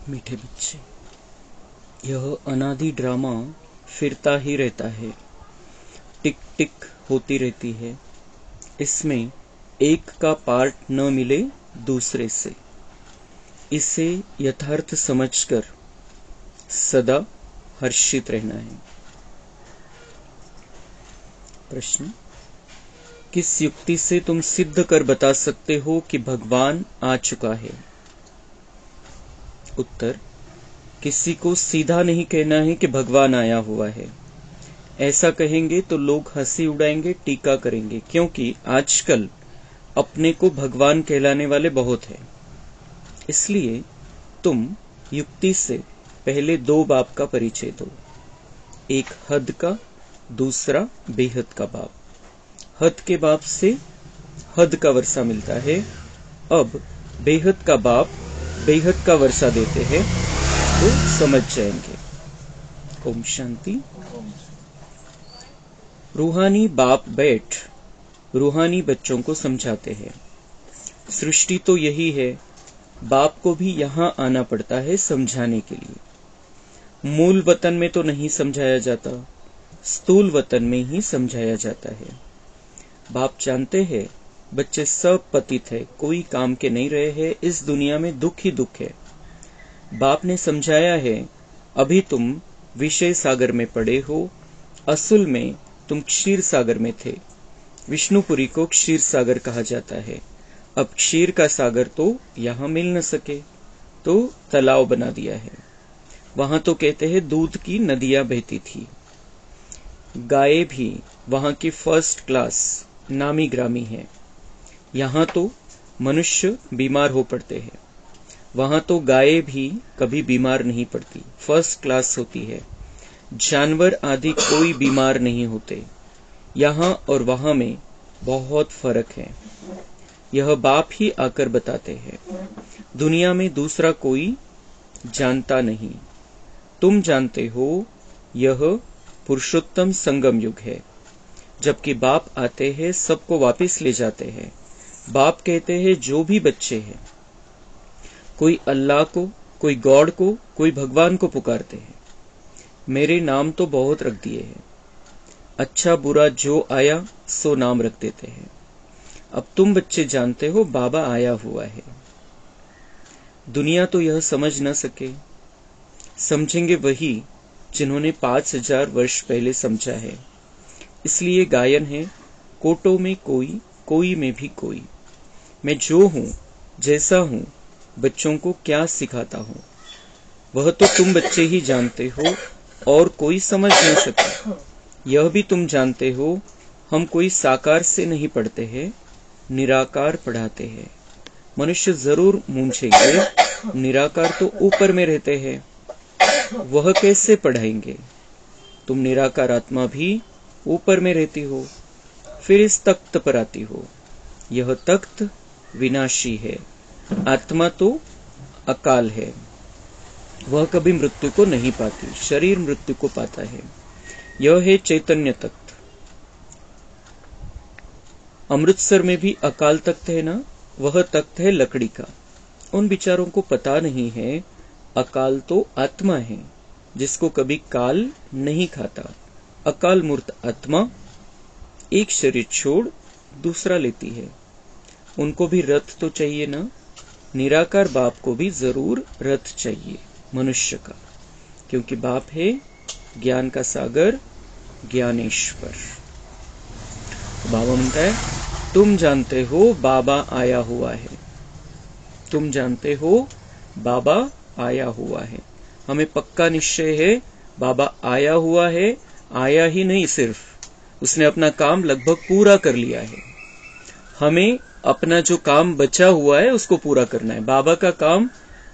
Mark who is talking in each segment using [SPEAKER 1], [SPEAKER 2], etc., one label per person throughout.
[SPEAKER 1] मीठे बच्चे, यह अनादि ड्रामा फिरता ही रहता है, टिक टिक होती रहती है। इसमें एक का पार्ट न मिले दूसरे से। इसे यथार्थ समझकर सदा हर्षित रहना है। प्रश्न: किस युक्ति से तुम सिद्ध कर बता सकते हो कि भगवान आ चुका है? उत्तर: किसी को सीधा नहीं कहना है कि भगवान आया हुआ है। ऐसा कहेंगे तो लोग हंसी उड़ाएंगे, टीका करेंगे, क्योंकि आजकल अपने को भगवान कहलाने वाले बहुत हैं। इसलिए तुम युक्ति से पहले दो बाप का परिचय दो, एक हद का, दूसरा बेहद का बाप। हद के बाप से हद का वर्षा मिलता है। अब बेहद का बाप बेहद का वर्षा देते हैं तो समझ जाएंगे। ओम शांति। रूहानी बाप बैठ रूहानी बच्चों को समझाते हैं। सृष्टि तो यही है, बाप को भी यहाँ आना पड़ता है समझाने के लिए। मूल वतन में तो नहीं समझाया जाता, स्थूल वतन में ही समझाया जाता है। बाप जानते हैं बच्चे सब पतित है, कोई काम के नहीं रहे हैं, इस दुनिया में दुख ही दुख है। बाप ने समझाया है, अभी तुम विषय सागर में पड़े हो, असल में तुम क्षीर सागर में थे। विष्णुपुरी को क्षीर सागर कहा जाता है। अब क्षीर का सागर तो यहाँ मिल न सके तो तालाब बना दिया है। वहां तो कहते हैं दूध की नदियां बहती थी। गायें भी वहां की फर्स्ट क्लास नामी ग्रामी है। यहाँ तो मनुष्य बीमार हो पड़ते हैं, वहां तो गायें भी कभी बीमार नहीं पड़ती, फर्स्ट क्लास होती है। जानवर आदि कोई बीमार नहीं होते। यहाँ और वहां में बहुत फर्क है। यह बाप ही आकर बताते हैं। दुनिया में दूसरा कोई जानता नहीं। तुम जानते हो यह पुरुषोत्तम संगम युग है। जबकि बाप आते हैं सबको वापस ले जाते हैं। बाप कहते हैं जो भी बच्चे हैं, कोई अल्लाह को, कोई गॉड को, कोई भगवान को पुकारते हैं, मेरे नाम तो बहुत रख दिए हैं। अच्छा बुरा जो आया सो नाम रख देते हैं। अब तुम बच्चे जानते हो बाबा आया हुआ है। दुनिया तो यह समझ न सके। समझेंगे वही जिन्होंने 5000 वर्ष पहले समझा है। इसलिए गायन है, कोटों में कोई, कोई में भी कोई। मैं जो हूं, जैसा हूं, बच्चों को क्या सिखाता हूं, वह तो तुम बच्चे ही जानते हो और कोई समझ नहीं सकता। यह भी तुम जानते हो, हम कोई साकार से नहीं पढ़ते हैं, निराकार पढ़ाते हैं। मनुष्य जरूर मूंझेंगे, निराकार तो ऊपर में रहते हैं, वह कैसे पढ़ाएंगे? तुम निराकार आत्मा भी ऊपर में रहती हो, फिर इस तख्त पर आती हो। यह तख्त विनाशी है। आत्मा तो अकाल है, वह कभी मृत्यु को नहीं पाती, शरीर मृत्यु को पाता है। यह है चैतन्य तख्त। अमृतसर में भी अकाल तख्त है ना, वह तख्त है लकड़ी का। उन बिचारों को पता नहीं है अकाल तो आत्मा है, जिसको कभी काल नहीं खाता। अकाल मूर्त आत्मा एक शरीर छोड़ दूसरा लेती है। उनको भी रथ तो चाहिए ना। निराकार बाप को भी जरूर रथ चाहिए मनुष्य का, क्योंकि बाप है ज्ञान का सागर, ज्ञानेश्वर। बाबा म्हणता है, तुम जानते हो बाबा आया हुआ है। तुम जानते हो बाबा आया हुआ है। हमें पक्का निश्चय है बाबा आया हुआ है। आया ही नहीं, सिर्फ उसने अपना काम लगभग पूरा कर लिया है। हमें अपना जो काम बचा हुआ है उसको पूरा करना है। बाबा का काम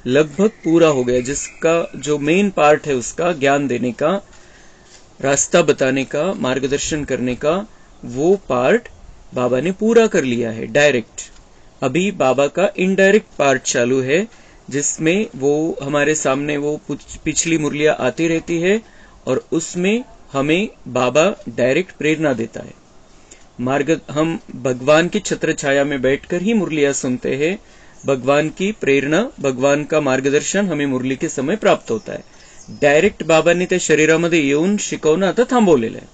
[SPEAKER 1] लगभग पूरा हो गया, जिसका जो मेन पार्ट है उसका ज्ञान देने का, रास्ता बताने का, मार्गदर्शन करने का, वो पार्ट बाबा ने पूरा कर लिया है डायरेक्ट। अभी बाबा का इनडायरेक्ट पार्ट चालू है, जिसमें वो हमारे सामने वो पिछली मुरलियां आती रहती है और उसमें हमें बाबा डायरेक्ट प्रेरणा देता है। हम भगवान की छत्र छाया में बैठकर ही मुरलियां सुनते हैं। भगवान की प्रेरणा, भगवान का मार्गदर्शन हमें मुरली के समय प्राप्त होता है. डायरेक्ट बाबांनी त्या शरीरामध्ये येऊन शिकवणं आता थांबवलेलं आहे.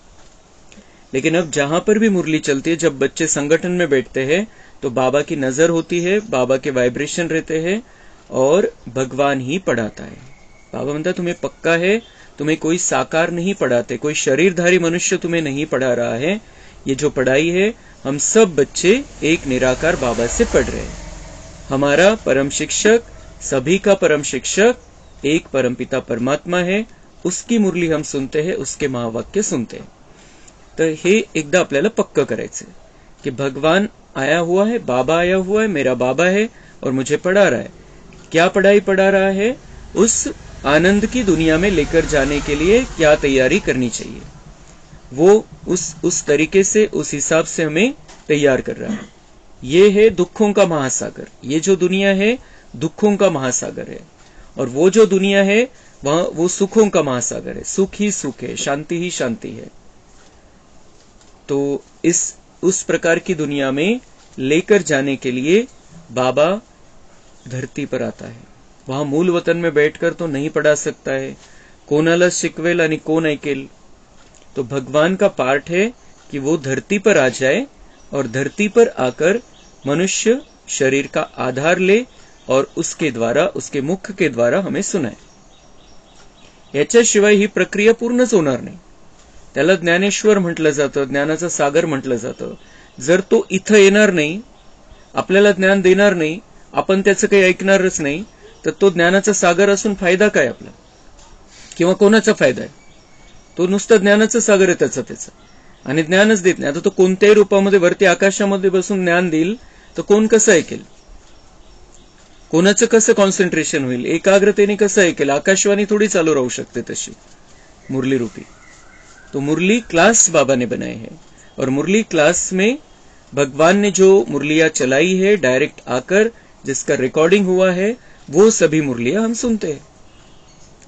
[SPEAKER 1] लेकिन अब जहां पर भी मुरली चलती है, जब बच्चे संगठन में बैठते हैं तो बाबा की नजर होती है, बाबा के वाइब्रेशन रहते हैं और भगवान ही पढ़ाता है. बाबा म्हणता तुम्हें पक्का है, तुम्हें कोई साकार नहीं पढ़ाते, कोई शरीरधारी मनुष्य तुम्हें नहीं पढ़ा रहा है. ये जो पढ़ाई है हम सब बच्चे एक निराकार बाबा से पढ़ रहे हैं. हमारा परम शिक्षक, सभी का परम शिक्षक एक परमपिता परमात्मा है. उसकी मुरली हम सुनते हैं, उसके महावाक्य सुनते हैं. तर हे एकदा आपल्याला पक्का करायचं कि भगवान आया हुआ है, बाबा आया हुआ है, मेरा बाबा है और मुझे पढ़ा रहा है. क्या पढ़ाई पढ़ा रहा है? उस आनंद की दुनिया में लेकर जाने के लिए क्या तैयारी करनी चाहिए, वो उस तरीके से, उस हिसाब से हमें तैयार कर रहा है. ये है दुखों का महासागर. ये जो दुनिया है दुखों का महासागर है और वो जो दुनिया है वो सुखों का महासागर है. सुख ही सुख है, शांति ही शांति है. तो उस प्रकार की दुनिया में लेकर जाने के लिए बाबा धरती पर आता है. वहां मूल वतन में बैठकर तो नहीं पढ़ा सकता है. कोणाला शिकवेल आणि कोण ऐकेल. तो भगवान का पार्ट है कि वो धरती पर आ जाए और धरती पर आकर मनुष्य शरीर का आधार ले और उसके द्वारा, उसके मुख के द्वारा हमें सुनाए. याच्याशिवाय ही प्रक्रिया पूर्णच होणार नाही. त्याला ज्ञानेश्वर म्हटलं जातं, ज्ञानाचा सागर म्हटलं जातं. जर तो इथं येणार नाही, आपल्याला ज्ञान देणार नाही, आपण त्याचं काही ऐकणारच नाही, तर तो ज्ञानाचा सागर असून फायदा काय आपला, किंवा कोणाचा फायदा आहे? तो नुसतं ज्ञानाचं सागर आहे त्याचा आणि ज्ञानच देत नाही. आता तो कोणत्याही रूपामध्ये वरती आकाशामध्ये बसून ज्ञान देईल तर कोण कसं ऐकेल? कोणाचं कसं कॉन्सन्ट्रेशन होईल? एकाग्रतेने कसं ऐकेल? आकाशवाणी थोडी चालू राहू शकते तशी मुरली रूपी. तो मुरली क्लास बाबा ने बनाए हैं और मुरली क्लास में भगवान ने जो मुरलियां चलाई है डायरेक्ट आकर, जिसका रिकॉर्डिंग हुआ है, वो सभी मुरलियां हम सुनते हैं.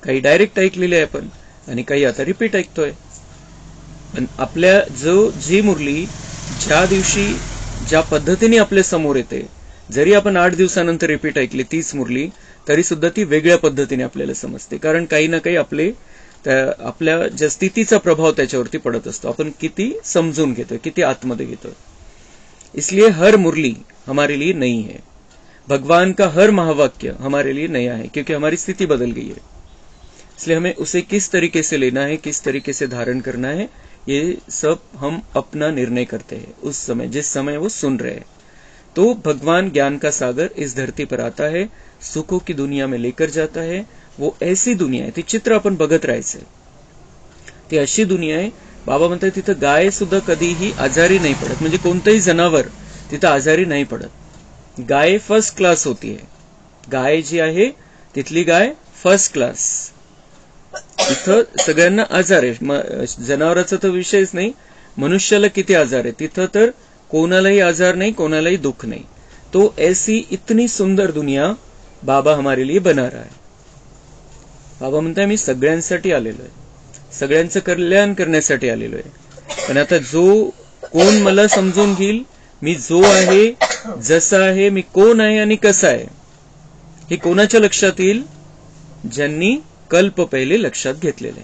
[SPEAKER 1] काही डायरेक्ट ऐकलेले आहे आपण आणि काही आता रिपीट ऐकतोय. पण आपल्या जी मुरली ज्या दिवशी ज्या पद्धतीने आपल्या समोर येते, जरी आपण 8 दिवसानंतर रिपीट ऐकली तीच मुरली, तरी सुद्धा ती वेगळ्या पद्धतीने आपल्याला समजते. कारण काही ना काही आपल्या ज्या स्थितीचा प्रभाव त्याच्यावरती पडत असतो. आपण किती समजून घेतोय, किती आतमध्ये घेतोय. इसलिए हर मुरली हमारे लिए नई है. भगवान का हर महावाक्य हमारे लिए नया है, क्योंकि हमारी स्थिति बदल गई है. इसलिए हमें उसे किस तरीके से लेना है, किस तरीके से धारण करना है, ये सब हम अपना निर्णय करते हैं उस समय, जिस समय वो सुन रहे हैं. तो भगवान ज्ञान का सागर इस धरती पर आता है, सुखों की दुनिया में लेकर जाता है. वो ऐसी दुनिया आहे, ती चित्र आपण बघत राहायचंय. ती अशी दुनिया आहे, बाबा म्हणतात तिथं गाय सुद्धा कधीही आजारी नाही पडत. म्हणजे कोणतंही जनावर तिथं आजारी नाही पडत. गाय फर्स्ट क्लास होती है. गाय जी आहे तिथली गाय फर्स्ट क्लास. तिथं सगळ्यांना आजार आहे. जनावराचा तर विषयच नाही, मनुष्याला किती आजार आहे. तिथं तर कोणालाही आजार नाही, कोणालाही दुख नाही. तो ऐसी इतनी सुंदर दुनिया बाबा हमारे लिए बना रहा है. बाबा म्हणताय मी सगळ्यांसाठी आलेलो आहे, सगळ्यांचं कल्याण करण्यासाठी आलेलो आहे. पण आता कोण मला समजून घेईल, मी जो आहे, जसा आहे, मी कोण आहे आणि कसा आहे, हे कोणाच्या लक्षात येईल? ज्यांनी कल्प पहिले लक्षात घेतलेले.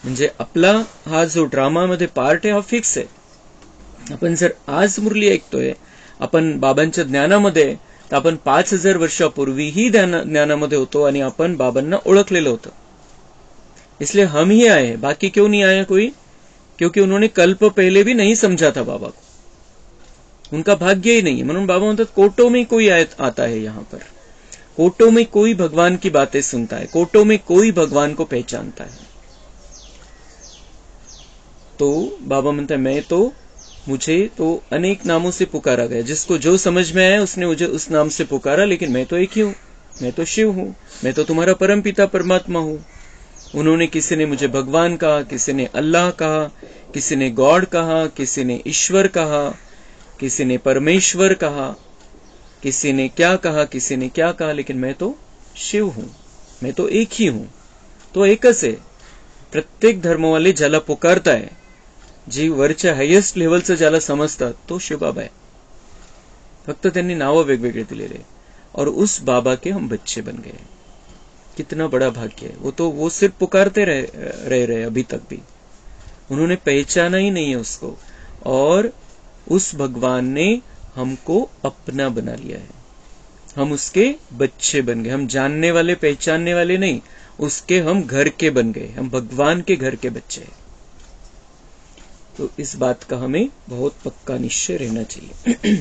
[SPEAKER 1] म्हणजे आपला हा जो ड्रामामध्ये पार्ट आहे हा फिक्स आहे. आपण जर आज मुरली ऐकतोय, आपण बाबांच्या ज्ञानामध्ये, तर आपण 5000 वर्षापूर्वीही ज्ञानामध्ये होतो आणि आपण बाबांना ओळखलेलं होतं. इसलिए हम ही आए, बाकी क्यों नहीं आया कोई? क्योंकि उन्होंने कल्प पहले भी नहीं समझा था बाबा को, उनका भाग्य ही नहीं. म्हणून बाबा म्हणतात कोटों में कोई आता है यहाँ पर, कोटों में कोई भगवान की बातें सुनता है, कोटों में कोई भगवान को पहचानता है. तो बाबा म्हणता है मुझे तो अनेक नामों से पुकारा गया, जिसको जो समझ में आया उसने मुझे उस नाम से पुकारा, लेकिन मैं तो एक ही हूं, मैं तो शिव हूं, मैं तो तुम्हारा परम पिता परमात्मा हूं. उन्होंने, किसी ने मुझे भगवान कहा, किसी ने अल्लाह कहा, किसी ने गॉड कहा, किसी ने ईश्वर कहा, किसी ने परमेश्वर कहा, किसी ने क्या कहा, किसी ने क्या कहा, लेकिन मैं तो शिव हूं, मैं तो एक ही हूं. तो एकच आहे. प्रत्येक धर्मवाले ज्याला पुकारताय, जी वरच्या हायेस्ट लेवलचं ज्याला समजतात, तो शिवबाबा आहे. फक्त त्यांनी नावं वेगवेगळे दिलेले और उस बाबा के हम बच्चे बन गए। कितना बड़ा भाग्य है। वो सिर्फ पुकारते रहे अभी तक भी, उन्होंने पहचाना ही नहीं है उसको, और उस भगवान ने हमको अपना बना लिया है। हम उसके बच्चे बन गए। हम जानने वाले पहचानने वाले नहीं, उसके हम घर के बन गए। हम भगवान के घर के बच्चे हैं। तो इस बात का हमें बहुत पक्का निश्चय रहना चाहिए।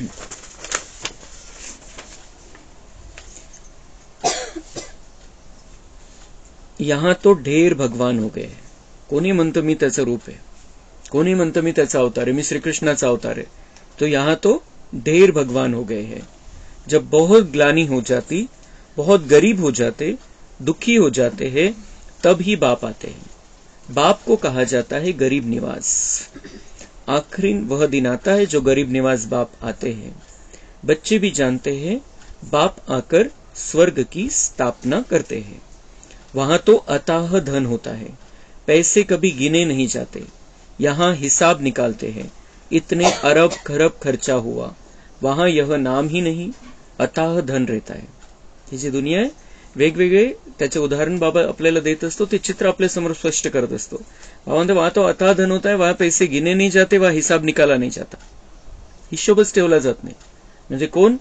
[SPEAKER 1] यहां तो ढेर भगवान हो गए। कोणी म्हणतं मी त्याचं रूप आहे, कोणी म्हणतं मी त्याचा अवतार आहे, मी श्रीकृष्णाचा अवतार है। तो यहां तो ढेर भगवान हो गए हैं। जब बहुत ग्लानि हो जाती, बहुत गरीब हो जाते, दुखी हो जाते हैं, तब ही बाप आते हैं। बाप को कहा जाता है गरीब निवास। आखिरी वह दिन आता है जो गरीब निवास बाप आते हैं। बच्चे भी जानते हैं बाप आकर स्वर्ग की स्थापना करते हैं। वहां तो अथाह धन होता है, पैसे कभी गिने नहीं जाते। यहाँ हिसाब निकालते हैं, इतने अरब खरब खर्चा हुआ। वहां यह नाम ही नहीं, अथाह धन रहता है। ही जी दुनिया आहे, वेगवेगळे त्याचे उदाहरण बाबा आपल्याला देत असतो, ते चित्र आपल्या समोर स्पष्ट करत असतो। बाबा म्हणते वहां तो अथाह धन होता है, वहां पैसे गिने नहीं जाते, वहां हिसाब निकाला नहीं जाता, हिशोबच ठेवला जात नाही। म्हणजे कोण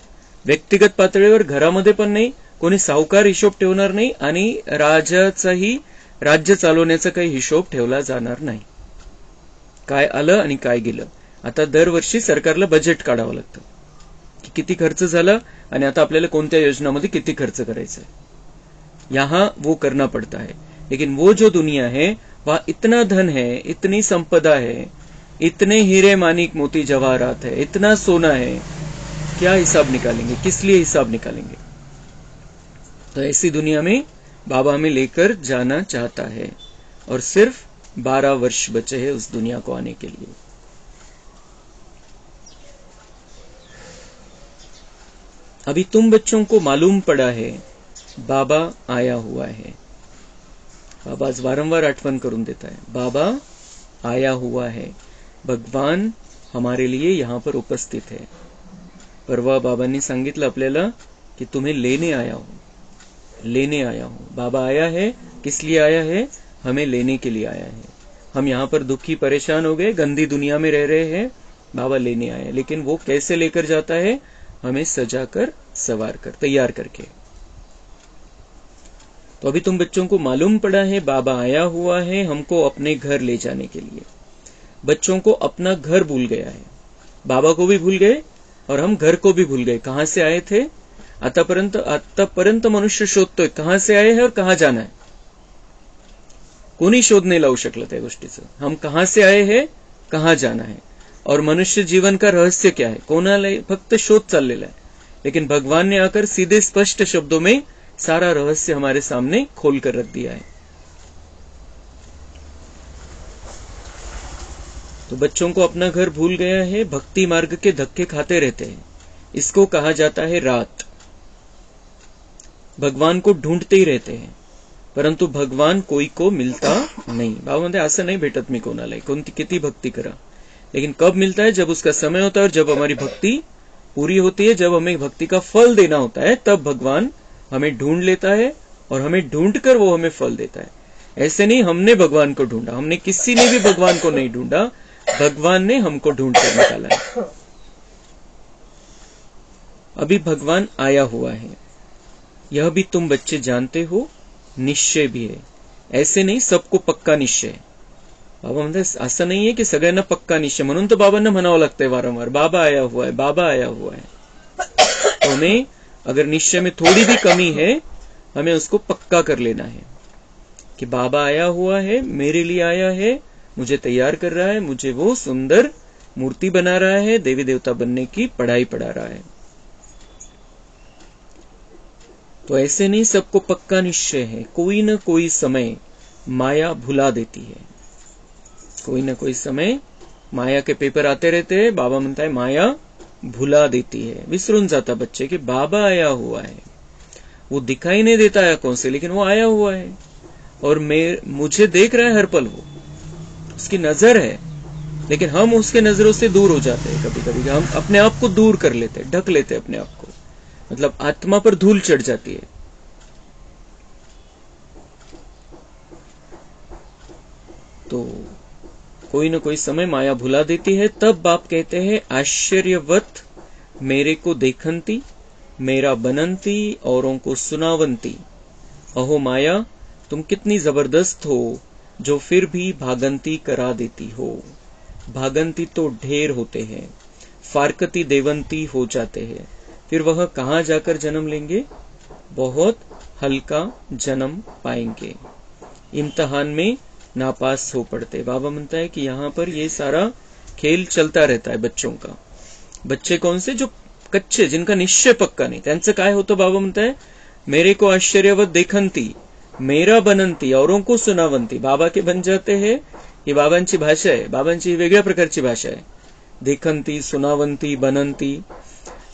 [SPEAKER 1] व्यक्तिगत पातळीवर घरामध्ये पण नाही, कोणी सावकार हिशोब ठेवणार नाही, आणि राजाचाही राज्य चालवण्याचा काही हिशोब ठेवला जाणार नाही। काय आलं आणि काय गेलं। आता दरवर्षी सरकारला बजेट काढावं लागतं की किती खर्च झाला आणि आता आपल्याला कोणत्या योजनामध्ये किती खर्च करायचा है। यहां वो करना पड़ता है। लेकिन वो जो दुनिया है वहां इतना धन है, इतनी संपदा है, इतने हीरे मानिक मोती जवाहरात है, इतना सोना है, क्या हिसाब निकालेंगे, किस लिए हिसाब निकालेंगे। तो ऐसी दुनिया में बाबा हमें लेकर जाना चाहता है, और सिर्फ 12 वर्ष बचे हैं उस दुनिया को आने के लिए। अभी तुम बच्चों को मालूम पड़ा है बाबा आया हुआ है। बाबा आज वारंवार आठवण करून देता है, बाबा आया हुआ है। भगवान हमारे लिए यहां पर उपस्थित है। परवा बाबांनी सांगितलं आपल्याला की तुम्हें लेने आया हूं, लेने आया हूं। बाबा आया है, किस लिए आया है, हमें लेने के लिए आया है। हम यहाँ पर दुखी परेशान हो गए, गंदी दुनिया में रह रहे हैं, बाबा लेने आया है। लेकिन वो कैसे लेकर जाता है, हमें सजाकर, सवार कर, तैयार करके। तो अभी तुम बच्चों को मालूम पड़ा है बाबा आया हुआ है हमको अपने घर ले जाने के लिए। बच्चों को अपना घर भूल गया है, बाबा को भी भूल गए और हम घर को भी भूल गए। कहां से आए थे, आतापर्यंत मनुष्य शोधतोय कहां से आए हैं और कहां जाना है। कोणी शोध नाही लावू शकलं त्या गोष्टीचं। हम कहां से आए हैं, कहां जाना है, और मनुष्य जीवन का रहस्य क्या है, कोणाला फक्त शोध चाललेला है। लेकिन भगवान ने आकर सीधे स्पष्ट शब्दों में सारा रहस्य हमारे सामने खोल कर रख दिया है। तो बच्चों को अपना घर भूल गया है, भक्ति मार्ग के धक्के खाते रहते हैं। इसको कहा जाता है रात। भगवान को ढूंढते ही रहते हैं, परंतु भगवान कोई को मिलता नहीं। बाबा म्हणते असं नाही भेटत मी कोणाला, कोणती किती भक्ती करा, लेकिन कब मिलता है, जब उसका समय होता है और जब हमारी भक्ति पूरी होती है, जब हमें भक्ति का फल देना होता है, तब भगवान हमें ढूंढ लेता है और हमें ढूंढकर वो हमें फल देता है। ऐसे नहीं हमने भगवान को ढूंढा, हमने किसी ने भी भगवान को नहीं ढूंढा, भगवान ने हमको ढूंढ कर निकाला है। अभी भगवान आया हुआ है, यह भी तुम बच्चे जानते हो, निश्चय भी है। ऐसे नहीं सबको पक्का निश्चय है। बाबा म्हणते असं नाहीये की सगळ्यांना पक्का निश्चय, म्हणून तो बाबांना म्हणावं लागतंय वारंवार बाबा आया हुआ है, बाबा आया हुआ है। तो हमें अगर निश्चय में थोड़ी भी कमी है, हमें उसको पक्का कर लेना है कि बाबा आया हुआ है, मेरे लिए आया है, मुझे तैयार कर रहा है, मुझे वो सुंदर मूर्ति बना रहा है, देवी देवता बनने की पढ़ाई पढ़ा रहा है। तो ऐसे नहीं सबको पक्का निश्चय है। कोई न कोई समय माया भुला देती है, कोई न कोई समय माया के पेपर आते रहते हैं। बाबा म्हणता है माया भुला देती है, विसरून जाता बच्चे कि बाबा आया हुआ है। वो दिखाई नहीं देता है आंखों से, लेकिन वो आया हुआ है और मुझे देख रहा है हर पल, वो उसकी नजर है, लेकिन हम उसके नजरों से दूर हो जाते हैं। कभी कभी हम अपने आप को दूर कर लेते हैं, ढक लेते हैं अपने आप को, मतलब आत्मा पर धूल चढ़ जाती है। तो कोई न कोई समय माया भुला देती है। तब बाप कहते हैं, आश्चर्यवत मेरे को देखंती, मेरा बनंती औरों को सुनावंती। अहो माया, तुम कितनी जबरदस्त हो, जो फिर भी भागंती करा देती हो। भागंती तो ढेर होते हैं, फारकती देवंती हो जाते हैं, फिर वह कहां जाकर जन्म लेंगे? बहुत हल्का जन्म पाएंगे, इम्तिहान में नापास हो पड़ते। बाबा म्हणता है कि यहाँ पर ये सारा खेल चलता रहता है बच्चों का। बच्चे कौन से? जो कच्चे, जिनका निश्चय पक्का नाही, त्यांचं काय होतं? बाबा म्हणता है, मेरे को आश्चर्यवत देखंती, मेरा बनंती, औरों को सुनावंती। बाबा के बन जाते हैं, ही बाबांची भाषा आहे, बाबांची वेगळ्या प्रकारची भाषा आहे, देखंती, सुनावंती, बनंती।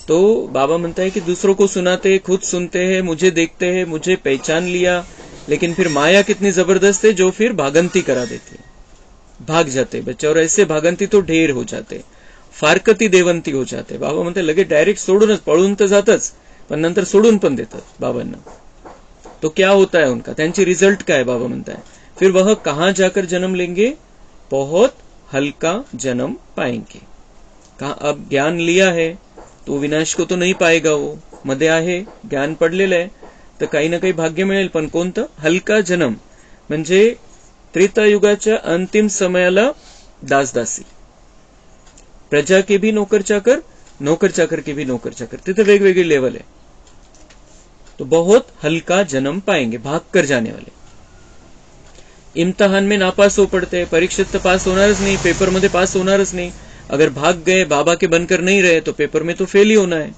[SPEAKER 1] तो बाबा म्हणता है कि दूसरों को सुनाते, खुद सुनते हैं, मुझे देखते हैं, मुझे पहचान लिया, लेकिन फिर माया कितनी जबरदस्त है, जो फिर भागंती करा देती, भाग जाते बच्चे, और ऐसे भागंती तो ढेर हो जाते, फारकती देवंती हो जाते। बाबा म्हणते लगे डायरेक्ट सोडूनच, पळून तर जातच, पण नंतर सोडून पण देतात बाबांना। तो क्या होता है उनका, त्यांची रिजल्ट काय? बाबा म्हणता है, फिर वह कहां जाकर जन्म लेंगे? बहुत हल्का जन्म पाएंगे। कहा अब ज्ञान लिया है तो विनाश को तो नहीं पाएगा, वो मध्ये आहे, ज्ञान पडलेलं आहे, तर काही ना काही भाग्य मिळेल, पण कोणतं? हलका जन्म, म्हणजे त्रेतायुगाच्या अंतिम समयाला दासदासी, प्रजा के भी नौकर चाकर, नौकर चाकर के भी नौकर चाकर, तिथे वेगवेगळी लेवल है। तो बहुत हल्का जन्म पाएंगे, भाग कर जाने वाले। इम्तिहान में नापास हो पड़ते हैं, परीक्षित तो पास होनारच नहीं, पेपर मध्ये पास होनारच नहीं। अगर भाग गए, बाबा के बनकर नहीं रहे, तो पेपर में तो फेल ही होना है,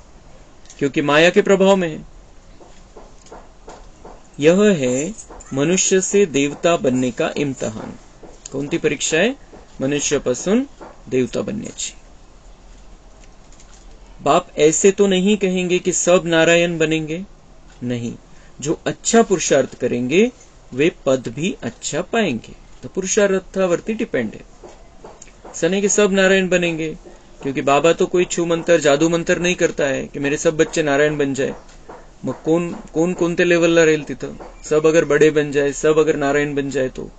[SPEAKER 1] क्योंकि माया के प्रभाव में है। यह है मनुष्य से देवता बनने का इम्तिहान। कोणती परीक्षा आहे? मनुष्यापासून देवता बनण्याची। बाप ऐसे तो नहीं कहेंगे कि सब नारायण बनेंगे, नहीं, जो अच्छा पुरुषार्थ करेंगे वे पद भी अच्छा पाएंगे। तो पुरुषार्थावरती डिपेंड है, ऐसा नहीं कि सब नारायण बनेंगे, क्योंकि बाबा तो कोई छू मंत्र, जादू मंत्र नहीं करता है कि मेरे सब बच्चे नारायण बन जाए। मग कोण कोणत्या लेवलला राहील तिथं? सब अगर बड़े बन जाए, सब अगर नारायण बन जाए तो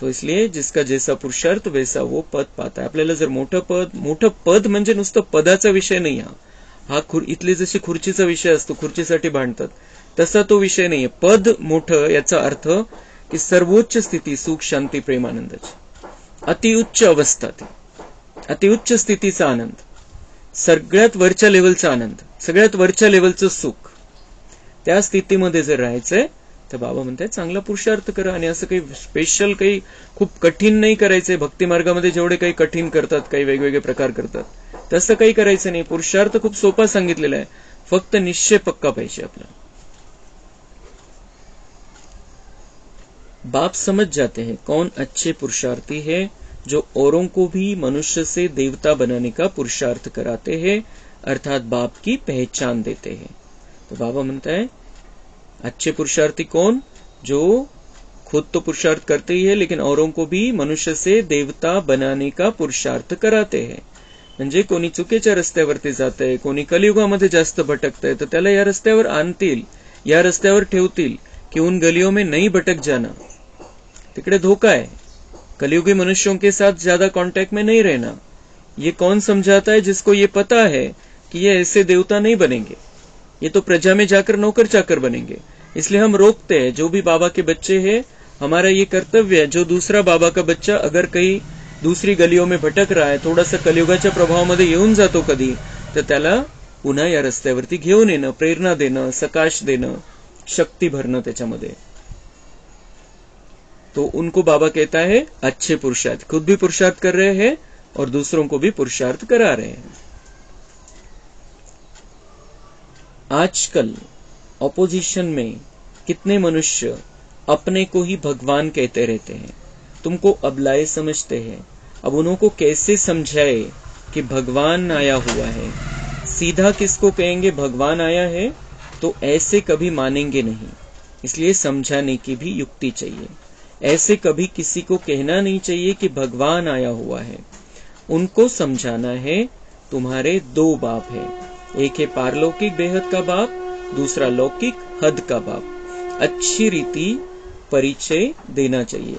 [SPEAKER 1] इसलिए जिसका जैसा पुरुषार्थ वैसा वो पद पाता है। आपल्याला जर मोठं पद म्हणजे नुसतं पदाचा विषय नाही, हा इथले जशी खुर्चीचा विषय असतो, खुर्चीसाठी भांडतात, तसा तो विषय नाहीये। पद मोठं याचा अर्थ की सर्वोच्च स्थिती, सुख, शांती, प्रेम, आनंदाची अतिउच्च अवस्था, ती अतिउच्च स्थितीचा आनंद, सगळ्यात वरच्या लेवलचा आनंद, सगळ्यात वरच्या लेवलचं सुख, त्या स्थितीमध्ये जर राहायचंय तर बाबा म्हणतात चांगला पुरुषार्थ करा। आणि असं काही स्पेशल, काही खूप कठीण नाही करायचंय। भक्ती मार्गामध्ये जेवढे काही कठीण करतात, काही वेगवेगळे प्रकार करतात, तसं काही करायचं नाही। पुरुषार्थ खूप सोपा सांगितलेला आहे, फक्त निश्चय पक्का पाहिजे आपला। बाप समझ जाते हैं कौन अच्छे पुरुषार्थी है, जो औरों को भी मनुष्य से देवता बनाने का पुरुषार्थ कराते हैं, अर्थात बाप की पहचान देते हैं। तो बाबा म्हणता है अच्छे पुरुषार्थी कौन? जो खुद तो पुरुषार्थ करते ही है, लेकिन औरों को भी मनुष्य से देवता बनाने का पुरुषार्थ कराते हैं। म्हणजे कोणी चुकीच्या रस्त्यावरती जातंय, कोणी कलियुगामध्ये जास्त भटकतंय, तर त्याला या रस्त्यावर आणतील, या रस्त्यावर ठेवतील कि उन गलियों में नहीं भटक जाना, तिकडे धोखा है, कलियुगी मनुष्यों के साथ ज्यादा कांटेक्ट में नहीं रहना। ये कौन समझाता है? जिसको ये पता है कि ये ऐसे देवता नहीं बनेंगे, ये तो प्रजा में जाकर नौकर चाकर बनेंगे। इसलिए हम रोकते हैं, जो भी बाबा के बच्चे हैं, हमारा ये कर्तव्य है, जो दूसरा बाबा का बच्चा अगर कहीं दूसरी गलियों में भटक रहा है, थोडासा कलियुगाच्या प्रभावामध्ये येऊन जातो कधी, तर त्याला पुन्हा या रस्त्यावरती घेऊन येणं, प्रेरणा देणं, सकाश देणं, शक्ती भरणं त्याच्यामध्ये। तो उनको बाबा कहता है अच्छे पुरुषार्थ, खुद भी पुरुषार्थ कर रहे हैं और दूसरों को भी पुरुषार्थ करा रहे हैं। आजकल ऑपोजिशन में कितने मनुष्य अपने को ही भगवान कहते रहते हैं, तुमको अबलाए समझते हैं। अब उनको कैसे समझाए कि भगवान आया हुआ है? सीधा किसको कहेंगे भगवान आया है, तो ऐसे कभी मानेंगे नहीं। इसलिए समझाने की भी युक्ति चाहिए। ऐसे कभी किसी को कहना नहीं चाहिए कि भगवान आया हुआ है। उनको समझाना है तुम्हारे दो बाप है, एक है पारलौकिक बेहद का बाप, दूसरा लौकिक हद का बाप। अच्छी रीति परिचय देना चाहिए।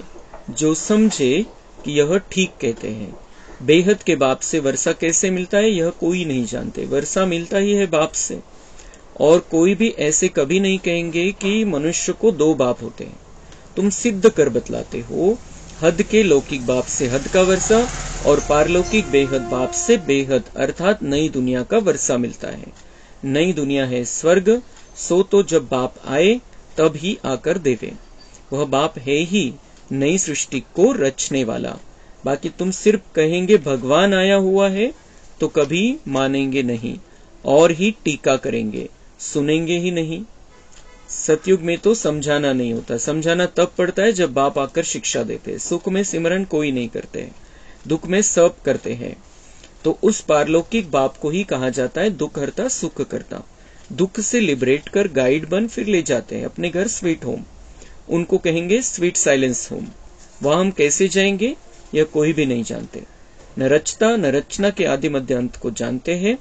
[SPEAKER 1] जो समझे कि यह ठीक कहते हैं। बेहद के बाप से वर्षा कैसे मिलता है यह कोई नहीं जानते। वर्षा मिलता ही है बाप से। और कोई भी ऐसे कभी नहीं कहेंगे कि मनुष्य को दो बाप होते हैं। तुम सिद्ध कर बतलाते हो हद के लौकिक बाप से हद का वर्षा और पारलौकिक बेहद बाप से बेहद अर्थात नई दुनिया का वर्षा मिलता है। नई दुनिया है स्वर्ग, सो तो जब बाप आए तब ही आकर देवे। वह बाप है ही नई सृष्टि को रचने वाला। बाकी तुम सिर्फ कहेंगे भगवान आया हुआ है तो कभी मानेंगे नहीं और ही टीका करेंगे, सुनेंगे ही नहीं। सतयुग में तो समझाना नहीं होता। समझाना तब पड़ता है जब बाप आकर शिक्षा देते हैं। सुख में सिमरन कोई नहीं करते, दुख में सब करते हैं। तो उस पारलौकिक बाप को ही कहा जाता है दुख हरता सुख करता। दुख से लिबरेट कर गाइड बन फिर ले जाते हैं अपने घर स्वीट होम। उनको कहेंगे स्वीट साइलेंस होम। वहां हम कैसे जाएंगे यह कोई भी नहीं जानते। न रचता न रचना के आदि मध्य अंत को जानते हैं।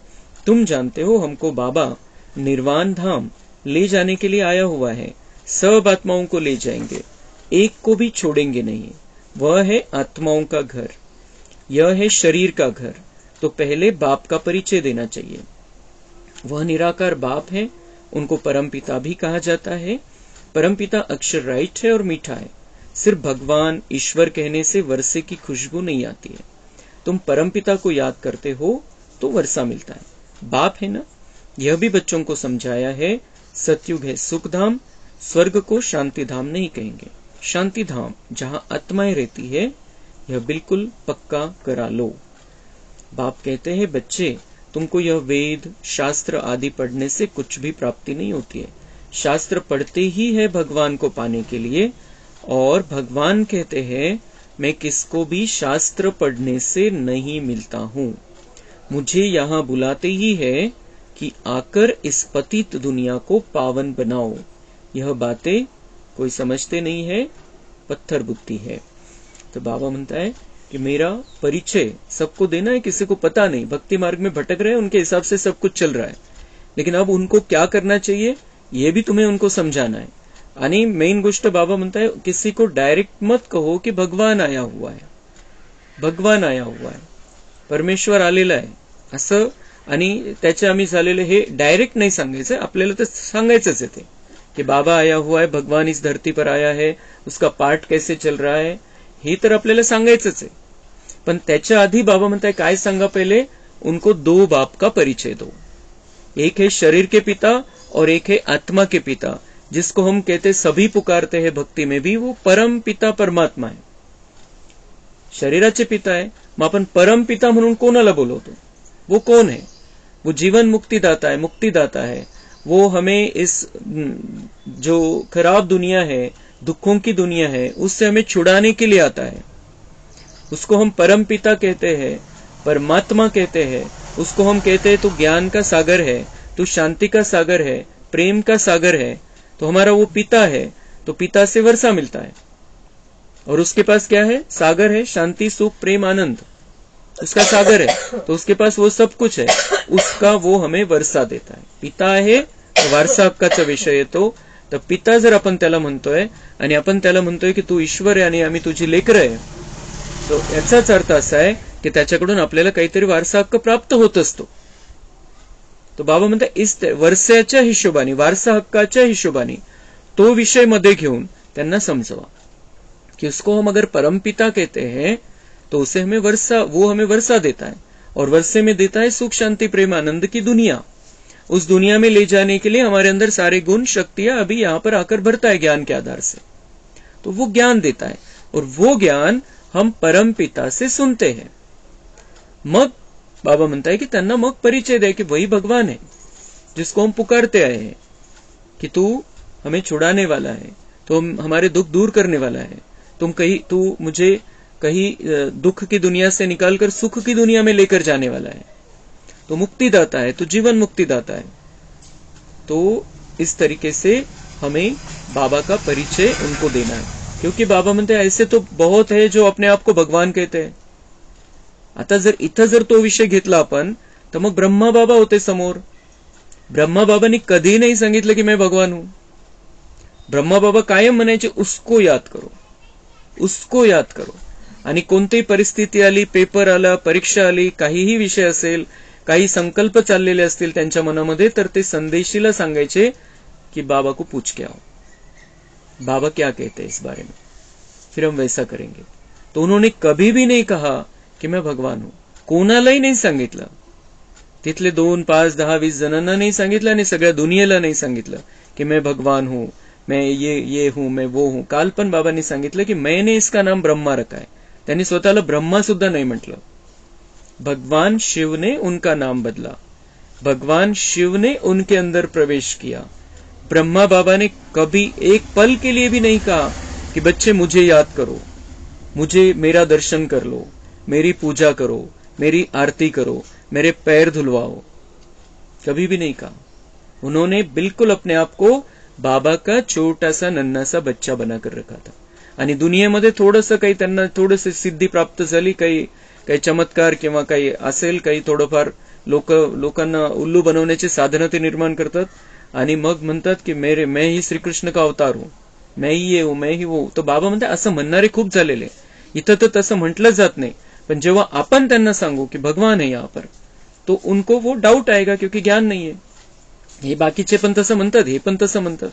[SPEAKER 1] तुम जानते हो हमको बाबा निर्वाण धाम ले जाने के लिए आया हुआ है। सब आत्माओं को ले जाएंगे, एक को भी छोड़ेंगे नहीं। वह है आत्माओं का घर, यह है शरीर का घर। तो पहले बाप का परिचय देना चाहिए। वह निराकार बाप है। उनको परमपिता भी कहा जाता है। परमपिता अक्षर राइट है और मीठा है। सिर्फ भगवान ईश्वर कहने से वर्षे की खुशबू नहीं आती है। तुम परमपिता को याद करते हो तो वर्षा मिलता है। बाप है ना। यह भी बच्चों को समझाया है। सतयुग है सुख धाम, स्वर्ग को शांति धाम नहीं कहेंगे। शांति धाम जहां आत्माएं रहती है यह बिल्कुल पक्का करा लो। बाप कहते हैं बच्चे तुमको यह वेद शास्त्र आदि पढ़ने से कुछ भी प्राप्ति नहीं होती है। शास्त्र पढ़ते ही है भगवान को पाने के लिए। और भगवान कहते हैं मैं किसको भी शास्त्र पढ़ने से नहीं मिलता हूँ। मुझे यहाँ बुलाते ही है कि आकर इस पतित दुनिया को पावन बनाओ। यह बातें कोई समझते नहीं है, पत्थर बुद्धि है। तो बाबा म्हणता है कि मेरा परिचय सबको देना है। किसी को पता नहीं, भक्ति मार्ग में भटक रहे हैं, उनके हिसाब से सब कुछ चल रहा है। लेकिन अब उनको क्या करना चाहिए ये भी तुम्हें उनको समझाना है। आणि मेन गोष्ट बाबा म्हणता है किसी को डायरेक्ट मत कहो कि भगवान आया हुआ है, भगवान आया हुआ है, परमेश्वर आलेला आहे असं आणि त्याचे आम्ही झालेले हे डायरेक्ट नाही सांगायचं। आपल्याला तर सांगायचंच आहे ते कि बाबा आया हुआ है, भगवान इस धरती पर आया है, उसका पार्ट कैसे चल रहा है हे तर आपल्याला सांगायचंच आहे। पण त्याच्या आधी बाबा म्हणताय काय सांगा, पहले उनको दो बाप का परिचय दो। एक है शरीर के पिता और एक है आत्मा के पिता, जिसको हम कहते सभी पुकारते हैं भक्ति में भी, वो परम पिता परमात्मा है। शरीराचे पिता है, मग आपण परम पिता म्हणून कोणाला बोलवतो? वो कौन है? वो जीवन मुक्तिदाता है, मुक्तिदाता है। वो हमें इस जो खराब दुनिया है, दुखों की दुनिया है, उससे हमें छुड़ाने के लिए आता है। उसको हम परम पिता कहते हैं, परमात्मा कहते हैं। उसको हम कहते हैं तू ज्ञान का सागर है, तू शांति का सागर है, प्रेम का सागर है। तो हमारा वो पिता है, तो पिता से वर्षा मिलता है। और उसके पास क्या है? सागर है, शांति सुख प्रेम आनंद, उसका सागर है। तो उसके पास वो सब कुछ है, उसका वो हमें वर्षा देता है। पिता आहे वारसा हक्काचा विषय येतो। तर पिता जर आपण त्याला म्हणतोय आणि आपण त्याला म्हणतोय की तू ईश्वर आहे आणि आम्ही तुझी लेकरं आहे, तो याचाच अर्थ असा आहे की त्याच्याकडून आपल्याला काहीतरी वारसा हक्क प्राप्त होत असतो। तो बाबा म्हणतात इस वर्षाच्या हिशोबाने, वारसा हक्काच्या हिशोबाने तो विषय मध्ये घेऊन त्यांना समजवा कि उसको हम अगर परमपिता कहते हैं तो उसे हमें वर्षा, वो हमें वर्षा देता है और वर्षे में देता है सुख शांति प्रेम आनंद की दुनिया। उस दुनिया में ले जाने के लिए हमारे अंदर सारे गुण शक्तियां अभी यहां पर आकर भरता है ज्ञान के आधार से। तो वो ज्ञान देता है और वो ज्ञान हम परम पिता से सुनते हैं। मग बाबा म्हणता है कि त्यांना मग परिचय दे कि वही भगवान है जिसको हम पुकारते आए हैं कि तू हमें छुड़ाने वाला है, तो हमारे दुख दूर करने वाला है। तू मुझे कहीं दुख की दुनिया से निकालकर सुख की दुनिया में लेकर जाने वाला है, तो मुक्तिदाता है, तो जीवन मुक्तिदाता है। तो इस तरीके से हमें बाबा का परिचय उनको देना है क्योंकि बाबा म्हणते ऐसे तो बहुत है जो अपने आप को भगवान कहते हैं. आता जर इथं जर तो विषय घेतला आपण तर मग ब्रह्मा बाबा होते समोर. ब्रह्मा बाबांनी कधी नाही सांगितलं की मैं भगवान हूं. ब्रह्मा बाबा कायम म्हणायचे उसको याद करो, उसको याद करो. आणि कोणतीही परिस्थिती आली, पेपर आला, परीक्षा आली, काहीही विषय असेल, काही संकल्प चाललेले असतील त्यांच्या मनामध्ये, तर ते संदेशीला सांगायचे कि बाबा को पूछ के आओ, बाबा क्या कहते हैं इस बारे में, फिर हम वैसा करेंगे. तो उन्होंने कभी भी नहीं कहा कि मैं भगवान हूं. कोणालाही नाही सांगितलं. तिथले 2, 5, 10, 20 जणांना नाही सांगितलं आणि सगळ्या दुनियेला नाही सांगितलं कि मैं भगवान हूं, मैं ये हूं, मैं वो हूं. काल पण बाबांनी सांगितलं की मैंने इसका नाम ब्रह्मा रखा है. त्यांनी स्वतःला ब्रह्मा सुद्धा नाही म्हटलं. भगवान शिव ने उनका नाम बदला. भगवान शिव ने उनके अंदर प्रवेश किया. ब्रह्मा बाबा ने कभी एक पल के लिए भी नहीं कहा कि बच्चे मुझे याद करो, मुझे मेरा दर्शन कर लो, मेरी पूजा करो, मेरी आरती करो, मेरे पैर धुलवाओ. कभी भी नहीं कहा. उन्होंने बिल्कुल अपने आप को बाबा का छोटा सा नन्हा सा बच्चा बनाकर रखा था. आणि दुनियेमध्ये थोडंसं काही त्यांना थोडंसं सिद्धी प्राप्त झाली, काही चमत्कार किंवा काही असेल, काही थोडंफार लोकांना उल्लू बनवण्याची साधनं ते निर्माण करतात आणि मग म्हणतात की मैं ही श्रीकृष्ण का अवतार हूं, मैं ही ये हूं, मैं ही वो. तो बाबा म्हणतात असं म्हणणारे खूप झालेले. इथं तर तसं म्हटलं जात नाही, पण जेव्हा आपण त्यांना सांगू कि भगवान है यहाँ पर, तो उनको वो डाउट आएगा क्योंकि ज्ञान नहीं है. हे बाकीचे पण तसं म्हणतात, हे पण तसं म्हणतात.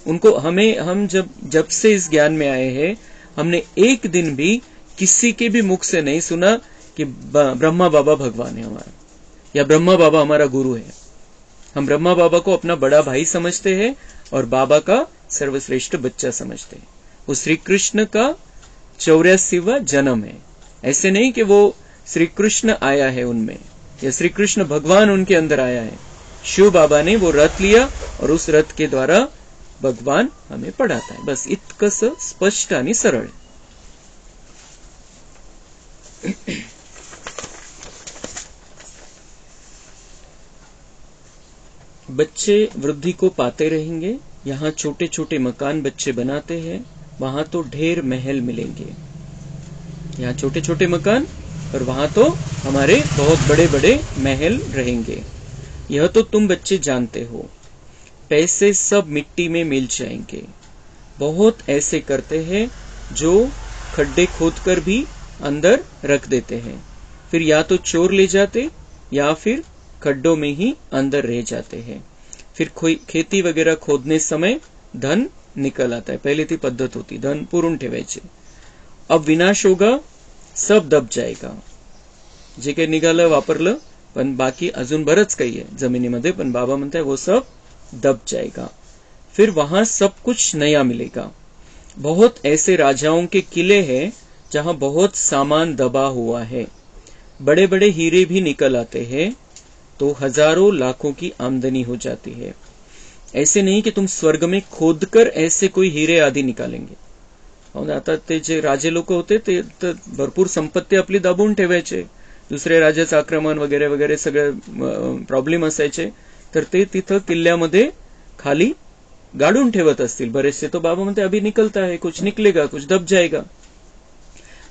[SPEAKER 1] उनको हम जब से इस ज्ञान में आए हैं, हमने एक दिन भी किसी के भी मुख से नहीं सुना कि ब्रह्मा बाबा भगवान है हमारा, या ब्रह्मा बाबा हमारा गुरु है. हम ब्रह्मा बाबा को अपना बड़ा भाई समझते हैं और बाबा का सर्वश्रेष्ठ बच्चा समझते हैं. वो श्री कृष्ण का 84वां जन्म है. ऐसे नहीं कि वो श्री कृष्ण आया है उनमें, या श्री कृष्ण भगवान उनके अंदर आया है. शिव बाबा ने वो रथ लिया और उस रथ के द्वारा भगवान हमें पढ़ाता है. बस इतकंस स्पष्ट आणि सरळ. बच्चे वृद्धि को पाते रहेंगे. यहाँ छोटे छोटे मकान बच्चे बनाते हैं, वहां तो ढेर महल मिलेंगे. यहाँ छोटे छोटे मकान और वहां तो हमारे बहुत बड़े बड़े महल रहेंगे. यह तो तुम बच्चे जानते हो. पैसे सब मिट्टी में मिल जाएंगे. बहुत ऐसे करते हैं जो खड्डे खोदकर भी अंदर रख देते हैं, फिर या तो चोर ले जाते या फिर खड्डों में ही अंदर रह जाते हैं. फिर खेती वगैरह खोदने समय धन निकल आता है. पहले ती पद्धत होती, धन पुरून ठेवायचे. अब विनाश होगा, सब दब जाएगा. जे काही निघालं वापरलं, पण बाकी अजून बरंच काही आहे जमिनीमध्ये, पण बाबा म्हणताय वो सब दब जाएगा. फिर वहां सब कुछ नया मिलेगा. बहुत ऐसे राजाओं के किले हैं जहां बहुत सामान दबा हुआ है. बड़े बड़े हीरे भी निकल आते हैं, तो हजारों लाखों की आमदनी हो जाती है. ऐसे नहीं कि तुम स्वर्ग में खोदकर ऐसे कोई हीरे आदि निकालेंगे. आता ते जे राजे लोक होते ते भरपूर संपत्ती आपली दाबून ठेवायचे. दुसऱ्या राजाचं आक्रमण वगैरे वगैरे सगळे प्रॉब्लेम असायचे, तर ते तिथं किल्ल्यामध्ये खाली गाडून ठेवत असतील बरेचसे. तो बाबा म्हणते अभी निकलता है, कुछ निकलेगा, कुछ दब जाएगा.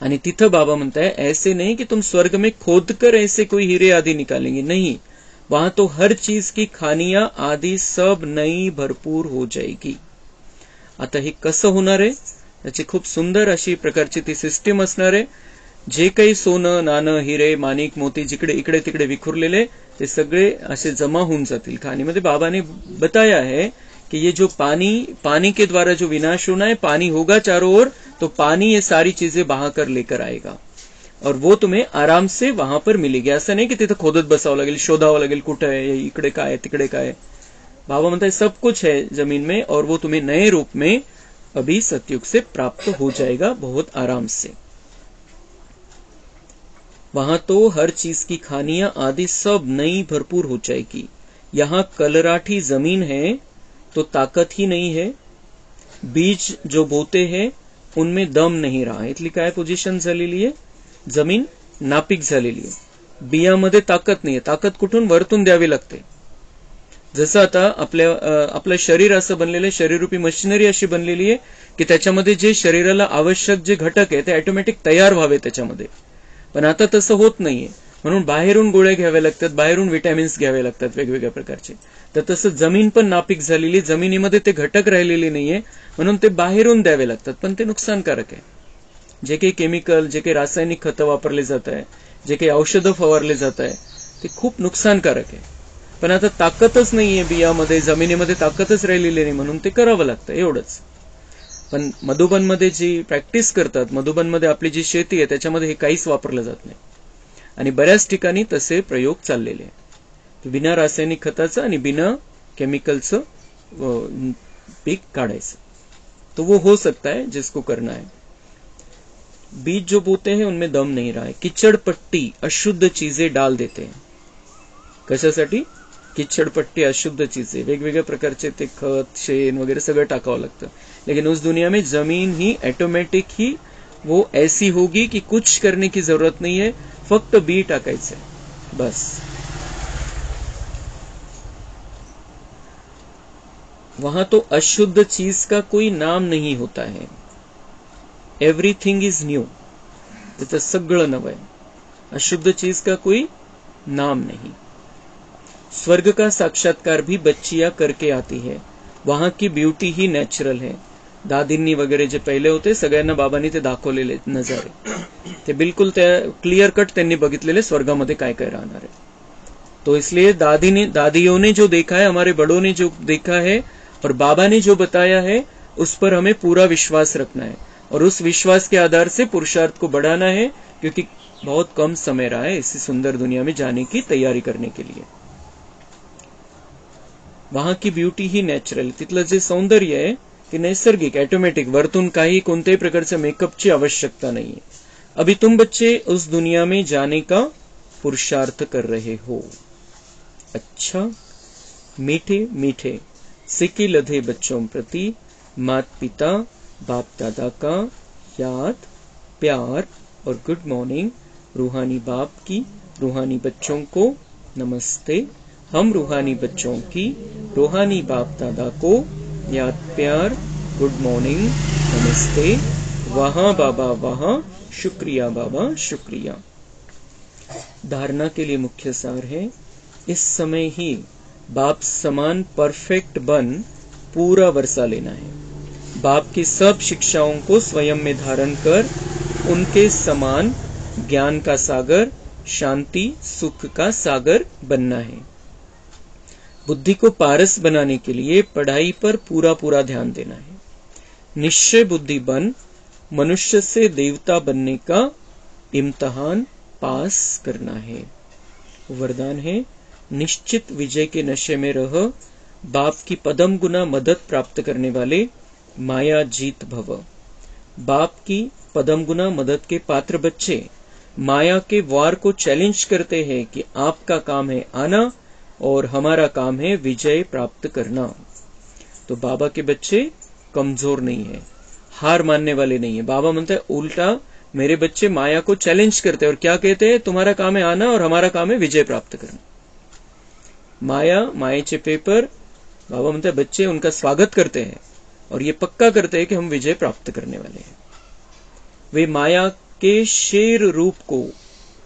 [SPEAKER 1] आणि तिथं बाबा म्हणताय ऐसे नहीं कि तुम स्वर्ग में खोदकर ऐसे कोई हीरे आदि निकालेंगे. नहीं, वहां तो हर चीज की खानियां आदि सब नई भरपूर हो जाएगी. आता हे कसं होणार आहे, त्याची खूप सुंदर अशी प्रकारची ती सिस्टीम असणार आहे. जे काही सोनं, नाणं, हिरे, माणिक, मोती जिकडे इकडे तिकडे विखुरलेले ते सगळे असे जमा होऊन जातील खाणीमध्ये. बाबाने बताया है कि ये जो पानी के द्वारा जो विनाश होना है, पानी होगा चारों ओर, तो पानी ये सारी चीजें बहाकर लेकर आएगा और वो तुम्हें आराम से वहां पर मिलेगी. असं नाही की तिथं खोदत बसावं लागेल, शोधावं लागेल कुठं आहे, इकडे काय तिकडे काय. बाबा म्हणताय सब कुछ है जमीन में और वो तुम्हें नए रूप में अभी सतयुग से प्राप्त हो जाएगा बहुत आराम से. वहां तो हर चीज की खानियां आदि सब नई भरपूर हो जाएगी. यहाँ कलराठी जमीन है तो ताकत ही नहीं है. बीज जो बोते हैं उनमें दम नहीं रहा. इथली काय पोझिशन झालेली आहे, जमीन नापीक झालेली आहे. बियामध्ये ताकद नाहीये. ताकद कुठून, वरतून द्यावी लागते. जसं आता आपलं शरीर असं बनलेलं आहे, शरीररूपी मशिनरी अशी बनलेली आहे की त्याच्यामध्ये जे शरीराला आवश्यक जे घटक आहे ते ऑटोमॅटिक तयार व्हावे त्याच्यामध्ये. पण आता तसं होत नाहीये, म्हणून बाहेरून गोळ्या घ्याव्या लागतात, बाहेरून विटॅमिन्स घ्यावे लागतात वेगवेगळ्या प्रकारचे. तर तसं जमीन पण नापीक झालेली, जमिनीमध्ये ते घटक राहिलेले नाहीये, म्हणून ते बाहेरून द्यावे लागतात. पण ते नुकसानकारक आहे. जे काही केमिकल, जे काही रासायनिक खतं वापरले जात आहे, जे काही औषधं फवारले जात आहे, ते खूप नुकसानकारक आहे. पण आता ताकदच नाहीये बियामध्ये, जमिनीमध्ये ताकदच राहिलेली नाही, म्हणून ते करावं लागतं एवढंच. पण मधुबनमध्ये जी प्रॅक्टिस करतात, मधुबनमध्ये आपली जी शेती आहे त्याच्यामध्ये हे काहीच वापरलं जात नाही. आणि बऱ्याच ठिकाणी तसे प्रयोग चाललेले आहेत, बिना रासायनिक खताचं आणि बिना केमिकलचं पीक काढायचं. तो वो हो सकता है जिसको करना है. बीज जो बोते हैं उनमें दम नहीं रहा है. किचड़ पट्टी अशुद्ध चीजें डाल देते हैं. कशासाठी? किचड़पट्टी अशुद्ध चीजें, वेगवेगळ्या प्रकारचे ते खत, शेण वगैरे सगळं टाकावं लागतं. लेकिन उस दुनिया में जमीन ही ऑटोमेटिक ही वो ऐसी होगी कि कुछ करने की जरूरत नहीं है, फक्त बी टाकायचंय बस. वहां तो अशुद्ध चीज का कोई नाम नहीं होता है. Everything is new. तिथं सगळं नवं आहे. अशुद्ध चीज का कोई नाम नहीं. स्वर्ग का साक्षात्कार भी बच्चियां करके आती है. वहां की ब्युटी ही नॅचरल है. दादींनी वगैरे जे पहिले होते सगळ्यांना बाबांनी ते दाखवलेले नजारे, ते बिलकुल त्या क्लियर कट त्यांनी बघितलेले स्वर्गामध्ये काय काय राहणार है. तो इसलिए दादियों ने जो देखा है, हमारे बड़ों ने जो देखा है और बाबा ने जो बताया है, उस पर हमें पूरा विश्वास रखना है और उस विश्वास के आधार से पुरुषार्थ को बढ़ाना है, क्योंकि बहुत कम समय रहा है इसी सुंदर दुनिया में जाने की तैयारी करने के लिए. वहां की ब्युटी ही नॅचरल. तिथलं जे सौंदर्य आहे ते नैसर्गिक, ऑटोमॅटिक, वरतून काही कोणत्याही प्रकारच्या मेकअपची आवश्यकता नाहीये. अभी तुम बच्चे उस दुनिया में जाने का पुरुषार्थ कर रहे हो. अच्छा. मीठे मीठे सिक्के लधे बच्चों प्रति मात पिता बाप दादा का याद, प्यार और गुड मॉर्निंग. रूहानी बाप की रूहानी बच्चों को नमस्ते. हम रूहानी बच्चों की रूहानी बाप दादा को याद, प्यार, गुड मॉर्निंग, नमस्ते. वहां बाबा वहां, शुक्रिया बाबा शुक्रिया. धारणा के लिए मुख्य सार है, इस समय ही बाप समान परफेक्ट बन पूरा वर्षा लेना है. बाप की सब शिक्षाओं को स्वयं में धारण कर उनके समान ज्ञान का सागर, शांति, सुख का सागर बनना है. बुद्धि को पारस बनाने के लिए पढ़ाई पर पूरा पूरा ध्यान देना है. निश्चय बुद्धि बन मनुष्य से देवता बनने का इम्तिहान पास करना है. वरदान है, निश्चित विजय के नशे में रह, बाप की पदम गुना मदद प्राप्त करने वाले माया जीत भव. बाप की पदम गुना मदद के पात्र बच्चे माया के वार को चैलेंज करते हैं कि आपका काम है आना और हमारा काम है विजय प्राप्त करना. तो बाबा के बच्चे कमजोर नहीं है, हार मानने वाले नहीं है. बाबा म्हणता है उल्टा मेरे बच्चे माया को चैलेंज करते हैं और क्या कहते हैं, तुम्हारा काम है आना और हमारा काम है विजय प्राप्त करना. माया, मायेचे पेपर, बाबा म्हणता है बच्चे उनका स्वागत करते हैं और ये पक्का करते हैं कि हम विजय प्राप्त करने वाले हैं. वे माया के शेर रूप को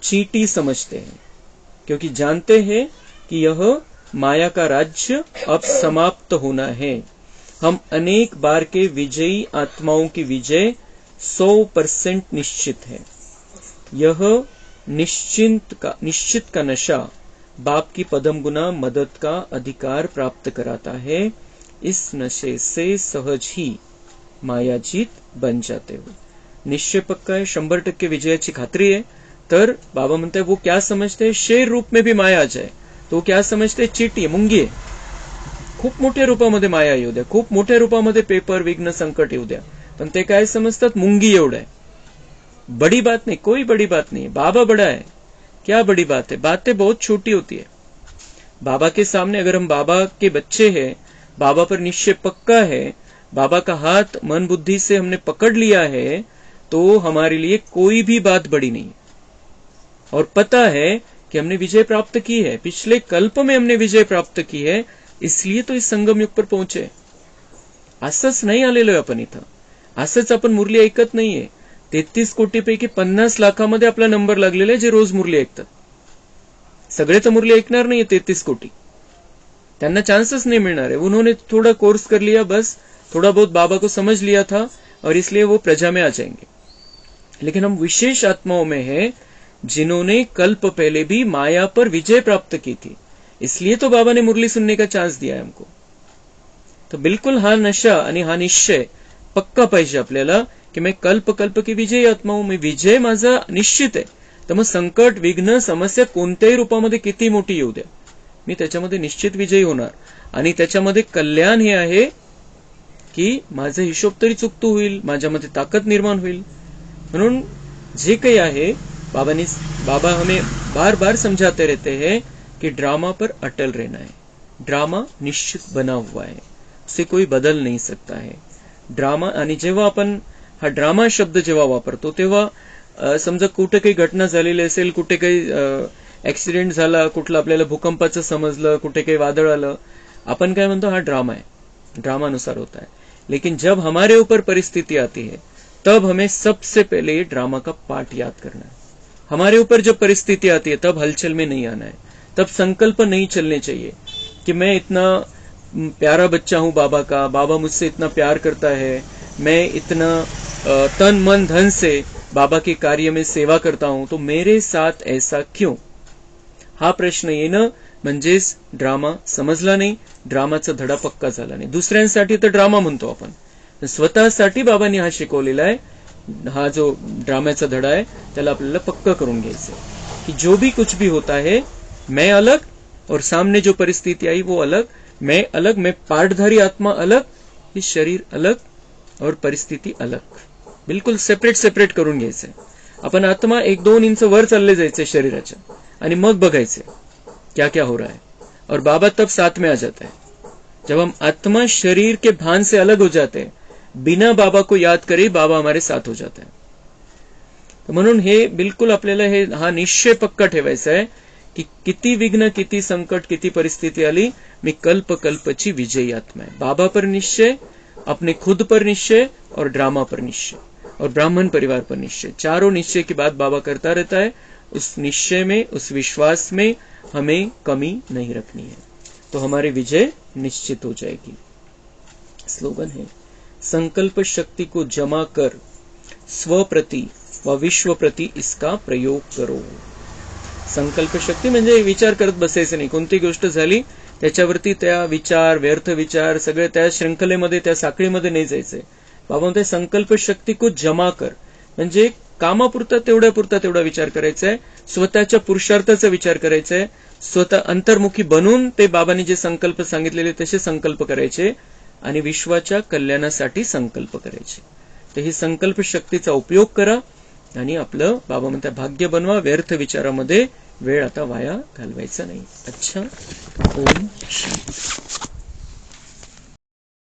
[SPEAKER 1] चींटी समझते हैं, क्योंकि जानते हैं कि यह माया का राज्य अब समाप्त होना है. हम अनेक बार के विजयी आत्माओं की विजय 100% निश्चित है. यह निश्चित का नशा बाप की पदम गुना मदद का अधिकार प्राप्त कराता है. इस नशे से सहज ही माया जीत बन जाते हो. निश्चय पक्का है, 100% विजयाची खात्री है. तर बाबा म्हणते वो क्या समझते हैं, शेर रूप में भी माया आ जाए तो क्या समजते, चीटी, मुंगी आहे. खूप मोठ्या रूपामध्ये माया येऊ द्या, खूप मोठ्या रूपामध्ये पेपर, विघ्न, संकट येऊ द्या, पण ते काय समजतात, मुंगी एवढं आहे. बड़ी बात नहीं, कोई बड़ी बात नहीं. बाबा बड़ा है, क्या बड़ी बात है, बातें बहुत छोटी होती है. बाबा के सामने अगर हम बाबा के बच्चे हैं, बाबा पर निश्चय पक्का है, बाबा का हाथ मन बुद्धि से हमने पकड़ लिया है, तो हमारे लिए कोई भी बात बड़ी नहीं. और पता है कि हमने विजय प्राप्त की है, पिछले कल्प में हमने विजय प्राप्त की है, इसलिए तो इस संगम युग पर पहुंचे. असंच नाही आलेलोय आपण इथं. असंच आपण मुरली ऐकत नाहीये. 33 कोटीपैकी 50 लाखामध्ये आपला नंबर लागलेला आहे जे रोज मुरली ऐकतात. सगळे तर मुरली ऐकणार नाहीये 33 कोटी. त्यांना चांसेस नहीं मिलना है. उन्होंने थोड़ा कोर्स कर लिया, बस थोड़ा बहुत बाबा को समझ लिया था और इसलिए वो प्रजा में आ जाएंगे. लेकिन हम विशेष आत्माओं में हैं जिन्होंने कल्प पहले भी माया पर विजय प्राप्त की थी. इसलिए तो बाबा ने मुरली सुनने का चांस दिया है हमको. तो बिल्कुल हा नशा आणि हा निश्चय पक्का पाहिजे आपल्याला की मैं कल्प कल्प की विजयी आत्मा हूं. मी विजय माझा निश्चित आहे. तर मग संकट, विघ्न, समस्या कोणत्याही रूपामध्ये किती मोठी येऊ द्या, मी त्याच्यामध्ये निश्चित विजयी होणार. आणि त्याच्यामध्ये कल्याण हे आहे की माझा हिशोब तरी चुकतो होईल, माझ्यामध्ये ताकद निर्माण होईल. म्हणून जे काही आहे बाबा हमें बार बार समझाते रहते हैं कि ड्रामा पर अटल रहना है. ड्रामा निश्चित बना हुआ है, उसे कोई बदल नहीं सकता है. ड्रामा. आणि जेव्हा आपण हा ड्रामा शब्द जेव्हा वापरतो तेव्हा समजा कुठे काही घटना झालेली असेल, कुठे काही ऍक्सिडेंट झाला, कुठलं आपल्याला भूकंपाचं समजलं, कुठे काही वादळ आलं, आपण काय म्हणतो हा ड्रामा है, ड्रामानुसार होता है. लेकिन जब हमारे ऊपर परिस्थिति आती है तब हमें सबसे पहले ये ड्रामा का पार्ट याद करना है. हमारे ऊपर जब परिस्थिति आती है तब हलचल में नहीं आना है, तब संकल्प नहीं चलने चाहिए कि मैं इतना प्यारा बच्चा हूं बाबा का, बाबा मुझसे इतना प्यार करता है, मैं इतना तन मन धन से बाबा के कार्य में सेवा करता हूं, तो मेरे साथ ऐसा क्यों, हा प्रश्न येणं म्हणजेच ड्रामा समजला नाही, ड्रामाचा धडा पक्का झाला नाही. दुसऱ्यांसाठी तर ड्रामा म्हणतो आपण, स्वतःसाठी बाबांनी हा शिकवलेला आहे. हा जो ड्राम्याचा धडा आहे त्याला आपल्याला पक्का करून घ्यायचं की जो भी कुछ भी होता है मैं अलग और सामने जो परिस्थिति आई वो अलग, मैं अलग, मैं पार्टधारी आत्मा अलग, ये शरीर अलग और परिस्थिती अलग. बिल्कुल सेपरेट सेपरेट करून घ्यायचंय. आपण आत्मा 1-2 इंच वर चालले जायचंय शरीराच्या आणि मग बघायचंय क्या क्या हो रहा है. और बाबा तब साथ में आ जाता है. जब हम आत्मा शरीर के भान से अलग हो जाते हैं, बिना बाबा को याद करे बाबा हमारे साथ हो जाता है. म्हणून हे बिल्कुल आपल्याला हा निश्चय पक्का ठेवायचा आहे की किती विघ्न, किती संकट, किती परिस्थिती आली, मी कल्प कल्पची विजयी आत्मा है. बाबा पर निश्चय, अपने खुद पर निश्चय और ड्रामा पर निश्चय और ब्राह्मण परिवार पर निश्चय. चारों निश्चय की बात बाबा करता रहता है. उस निश्चय में, उस विश्वास में हमें कमी नहीं रखनी है, तो हमारी विजय निश्चित हो जाएगी. स्लोगन है, संकल्प शक्ति को जमा कर स्व प्रति व विश्व प्रति इसका प्रयोग करो. संकल्प शक्ती म्हणजे विचार करत बसायचं नाही. कोणती गोष्ट झाली त्याच्यावरती त्या विचार, व्यर्थ विचार सगळे त्या श्रृंखलेमध्ये, त्या साखळीमध्ये नाही जायचंय. बाबा म्हणते संकल्प शक्ती को जमा कर, म्हणजे कामापुरता तेवढा विचार करायचा आहे, स्वतःच्या पुरुषार्थाचा विचार करायचा आहे, स्वतः अंतर्मुखी बनून ते बाबांनी जे संकल्प सांगितलेले तसे संकल्प करायचे आणि विश्वाच्या कल्याणासाठी संकल्प करायचे. तर ही संकल्प शक्तीचा उपयोग करा आणि आपलं बाबा म्हणतात भाग्य बनवा. व्यर्थ विचारामध्ये वेळ आता वाया घालवायचा नाही. अच्छा, ओम शांती.